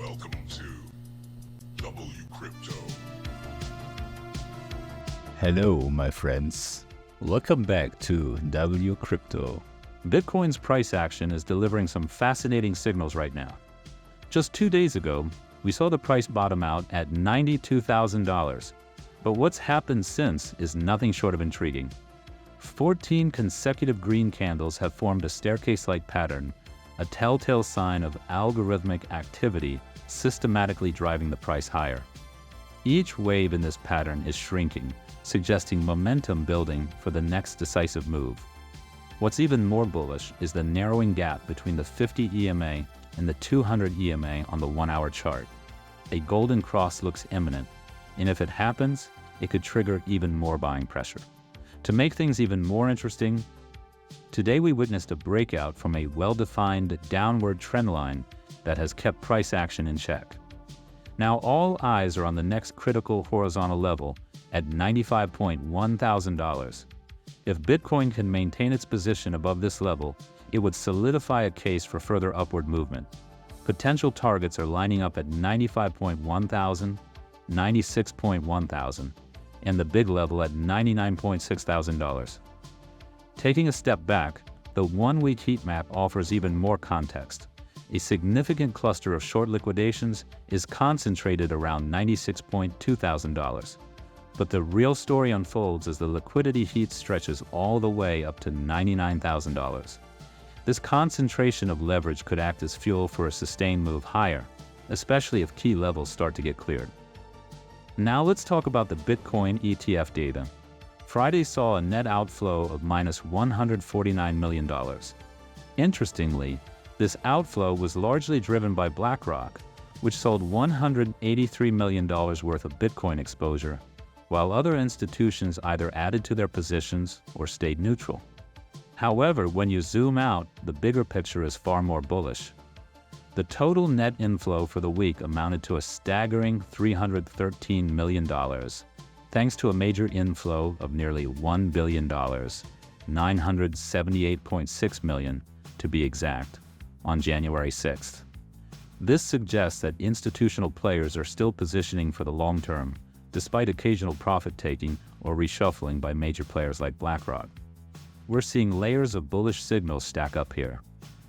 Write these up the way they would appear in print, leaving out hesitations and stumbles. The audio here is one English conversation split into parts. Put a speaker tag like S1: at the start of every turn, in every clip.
S1: Welcome to WCrypto.
S2: Hello, my friends. Welcome back to WCrypto. Bitcoin's price action is delivering some fascinating signals right now. Just 2 days ago, we saw the price bottom out at $92,000. But what's happened since is nothing short of intriguing. 14 consecutive green candles have formed a staircase-like pattern, a telltale sign of algorithmic activity systematically driving the price higher. Each wave in this pattern is shrinking, suggesting momentum building for the next decisive move. What's even more bullish is the narrowing gap between the 50 EMA and the 200 EMA on the 1-hour chart. A golden cross looks imminent, and if it happens, it could trigger even more buying pressure. To make things even more interesting, today we witnessed a breakout from a well-defined downward trend line that has kept price action in check. Now all eyes are on the next critical horizontal level at $95.1 thousand. If Bitcoin can maintain its position above this level, it would solidify a case for further upward movement. Potential targets are lining up at $95.1 thousand, $96.1 thousand, and the big level at $99.6 thousand. Taking a step back, the one-week heat map offers even more context. A significant cluster of short liquidations is concentrated around $96.2 thousand. But the real story unfolds as the liquidity heat stretches all the way up to $99 thousand. This concentration of leverage could act as fuel for a sustained move higher, especially if key levels start to get cleared. Now let's talk about the Bitcoin ETF data. Friday saw a net outflow of minus $149 million. Interestingly, this outflow was largely driven by BlackRock, which sold $183 million worth of Bitcoin exposure, while other institutions either added to their positions or stayed neutral. However, when you zoom out, the bigger picture is far more bullish. The total net inflow for the week amounted to a staggering $313 million, thanks to a major inflow of nearly $1 billion, $978.6 million to be exact, on January 6th. This suggests that institutional players are still positioning for the long term, despite occasional profit-taking or reshuffling by major players like BlackRock. We're seeing layers of bullish signals stack up here.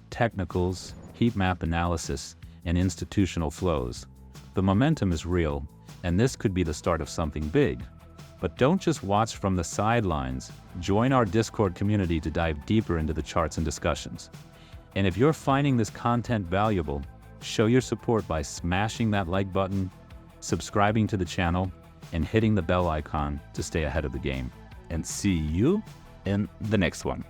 S2: Technicals, heat map analysis, and institutional flows. The momentum is real, and this could be the start of something big. But don't just watch from the sidelines. Join our Discord community to dive deeper into the charts and discussions. And if you're finding this content valuable, show your support by smashing that like button, subscribing to the channel, and hitting the bell icon to stay ahead of the game. And see you in the next one.